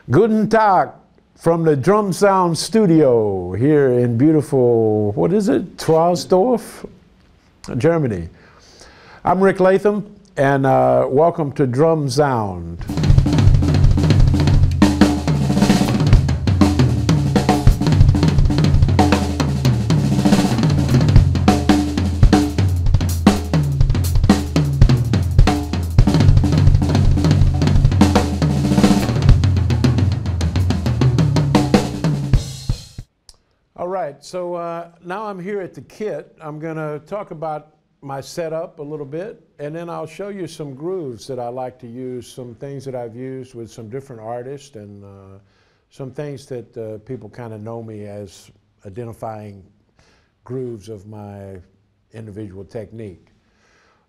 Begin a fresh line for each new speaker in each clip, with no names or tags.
Guten Tag from the Drumxound studio here in beautiful, what is it, Troisdorf, Germany. I'm Rick Latham, and welcome to Drumxound. All right, so now I'm here at the kit. I'm going to talk about my setup a little bit, and then I'll show you some grooves that I like to use, some things that I've used with some different artists, and some things that people kind of know me as identifying grooves of my individual technique.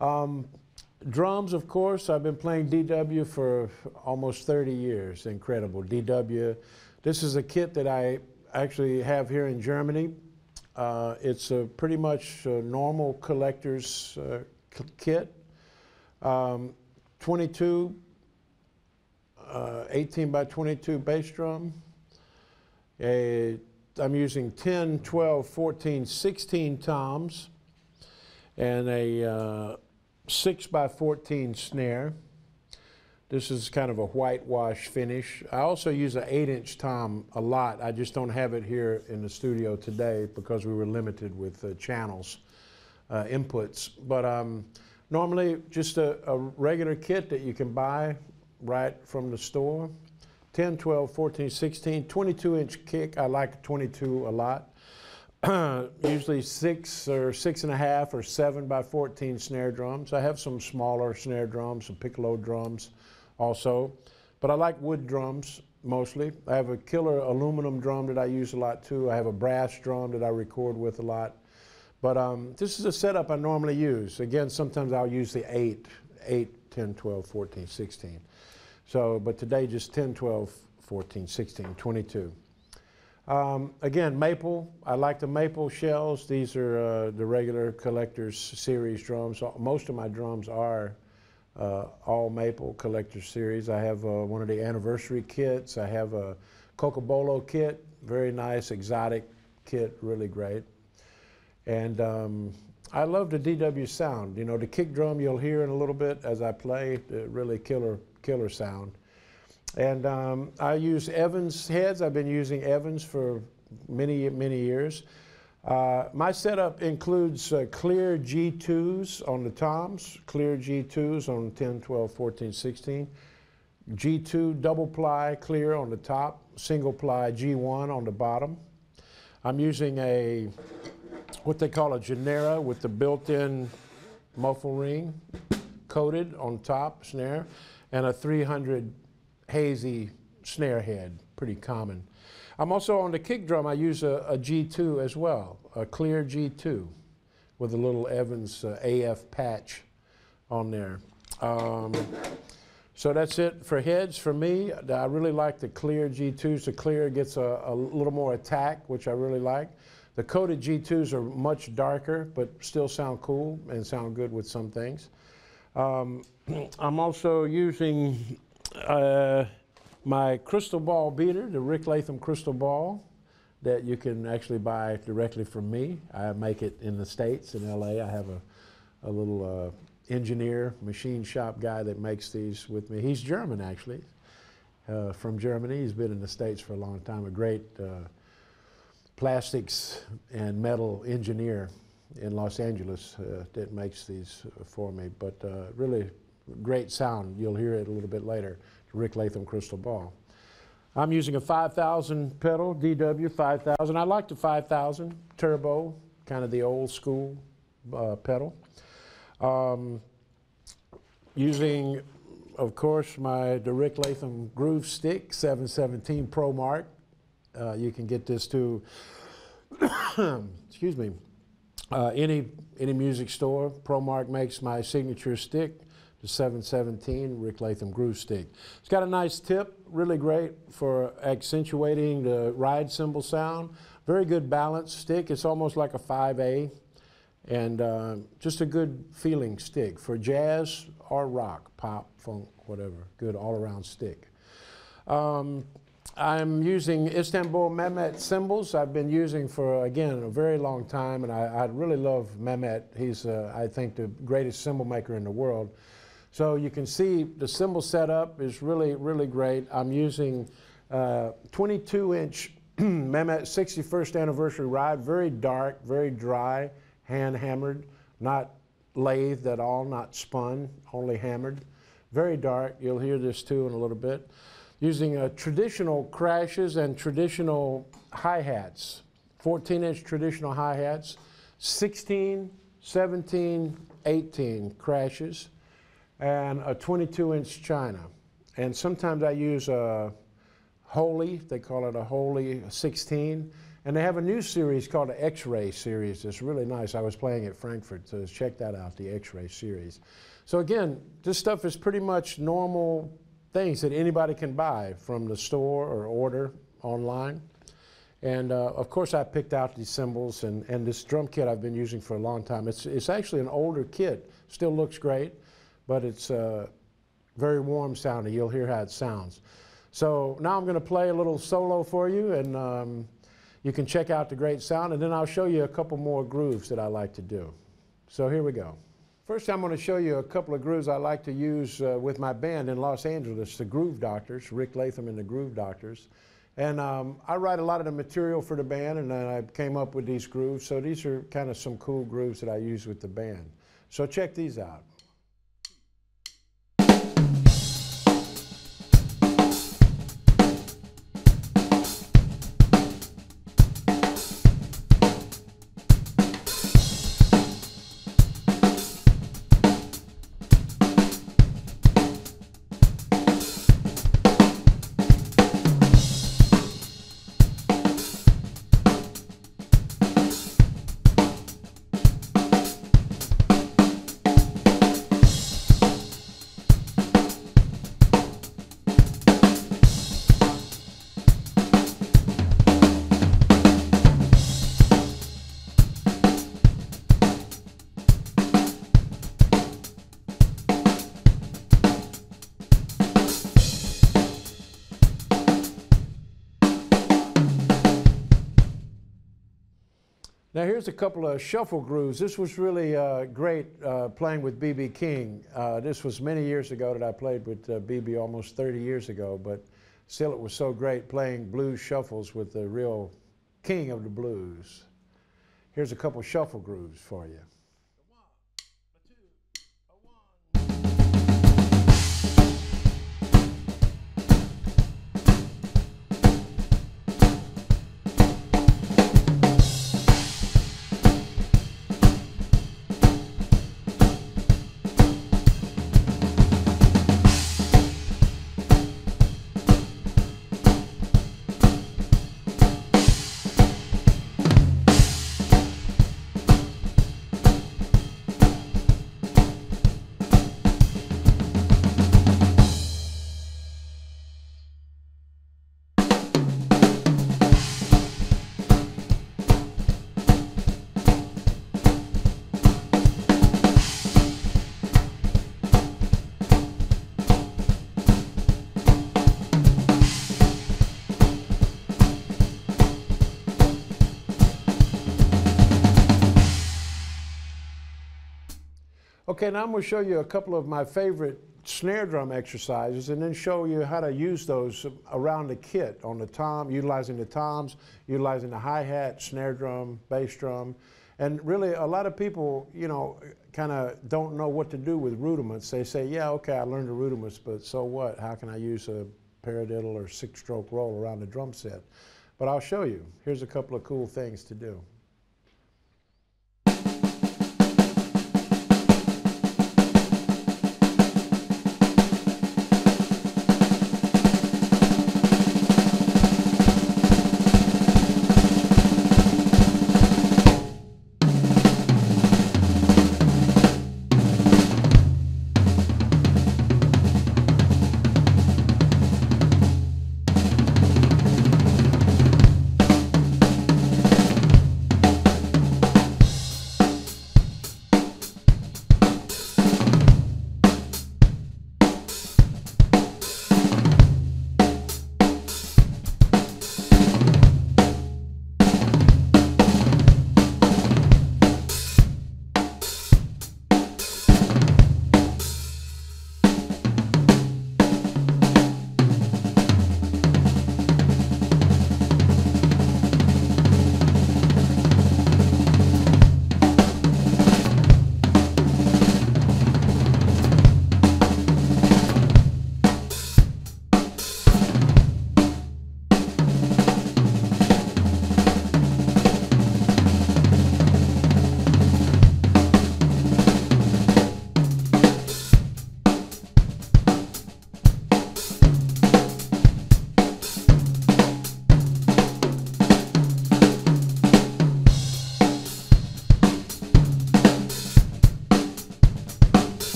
Drums, of course, I've been playing DW for almost 30 years. Incredible. DW. This is a kit that I actually have here in Germany. It's a pretty much a normal collector's kit. 22, 18 by 22 bass drum. I'm using 10, 12, 14, 16 toms and a 6 by 14 snare. This is kind of a whitewash finish. I also use an 8-inch tom a lot. I just don't have it here in the studio today because we were limited with channels, inputs. But normally just a regular kit that you can buy right from the store. 10, 12, 14, 16, 22-inch kick. I like 22 a lot. Usually 6 or 6.5 or 7 by 14 snare drums. I have some smaller snare drums, some piccolo drums also, but I like wood drums mostly. I have a killer aluminum drum that I use a lot too. I have a brass drum that I record with a lot. But this is a setup I normally use. Again, sometimes I'll use the 8, 10, 12, 14, 16. So, but today just 10, 12, 14, 16, 22. Again, maple. I like the maple shells. These are the regular collector's series drums. Most of my drums are all maple collector's series. I have one of the anniversary kits. I have a Cocobolo kit, very nice exotic kit, really great. And I love the DW sound. You know, the kick drum you'll hear in a little bit as I play, really killer sound. And I use Evans heads. I've been using Evans for many years. My setup includes clear G2s on the toms, clear G2s on 10, 12, 14, 16, G2 double ply clear on the top, single ply G1 on the bottom. I'm using a, what they call a Genera with the built-in muffle ring coated on top snare, and a 300 hazy snare head, pretty common. I'm also on the kick drum, I use a G2 as well, a clear G2 with a little Evans AF patch on there. So that's it for heads for me. I really like the clear G2s. The clear gets a little more attack, which I really like. The coated G2s are much darker, but still sound cool and sound good with some things. I'm also using my crystal ball beater, the Rick Latham crystal ball, that you can actually buy directly from me. I make it in the States, in LA. I have a little engineer, machine shop guy that makes these with me. He's German, actually, from Germany. He's been in the States for a long time, a great plastics and metal engineer in Los Angeles that makes these for me. But really great sound. You'll hear it a little bit later. Rick Latham crystal ball. I'm using a 5000 pedal, DW 5000. I like the 5000 turbo, kind of the old school pedal. Using, of course, the Rick Latham groove stick, 717 Pro Mark. You can get this to, excuse me, any music store. Pro Mark makes my signature stick. The 717 Rick Latham groove stick. It's got a nice tip, really great for accentuating the ride cymbal sound. Very good balanced stick. It's almost like a 5A, and just a good feeling stick for jazz or rock, pop, funk, whatever. Good all-around stick. I'm using Istanbul Mehmet cymbals. I've been using for, again, a very long time, and I really love Mehmet. He's, I think, the greatest cymbal maker in the world. So you can see the cymbal setup is really, really great. I'm using 22-inch Mehmet 61st anniversary ride, very dark, very dry, hand hammered, not lathed at all, not spun, only hammered. Very dark. You'll hear this too in a little bit. Using traditional crashes and traditional hi-hats, 14-inch traditional hi-hats, 16, 17, 18 crashes, and a 22-inch china. And sometimes I use a Holy, they call it a Holy 16, and they have a new series called the X-Ray series. It's really nice. I was playing at Frankfurt, so check that out, the X-Ray series. So again, this stuff is pretty much normal things that anybody can buy from the store or order online. And of course I picked out these cymbals and this drum kit I've been using for a long time. It's actually an older kit, still looks great, but it's very warm sounding. You'll hear how it sounds. So now I'm going to play a little solo for you, and you can check out the great sound, and then I'll show you a couple more grooves that I like to do. So here we go. First, I'm going to show you a couple of grooves I like to use with my band in Los Angeles, the Groove Doctors, Rick Latham and the Groove Doctors. And I write a lot of the material for the band, and then I came up with these grooves. So these are kind of some cool grooves that I use with the band. So check these out. Now here's a couple of shuffle grooves. This was really great playing with B.B. King. This was many years ago that I played with B.B. almost 30 years ago, but still it was so great playing blues shuffles with the real king of the blues. Here's a couple shuffle grooves for you. Okay, now I'm going to show you a couple of my favorite snare drum exercises and then show you how to use those around the kit on the tom, utilizing the toms, utilizing the hi-hat, snare drum, bass drum. And really a lot of people, you know, kind of don't know what to do with rudiments. They say, yeah, okay, I learned the rudiments, but so what? How can I use a paradiddle or six-stroke roll around the drum set? But I'll show you. Here's a couple of cool things to do.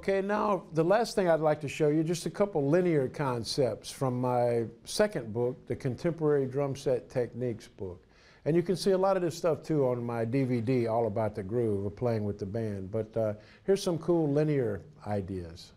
Okay, now the last thing I'd like to show you, just a couple linear concepts from my second book, the Contemporary Drum Set Techniques book. And you can see a lot of this stuff too on my DVD, All About the Groove, of playing with the band. But here's some cool linear ideas.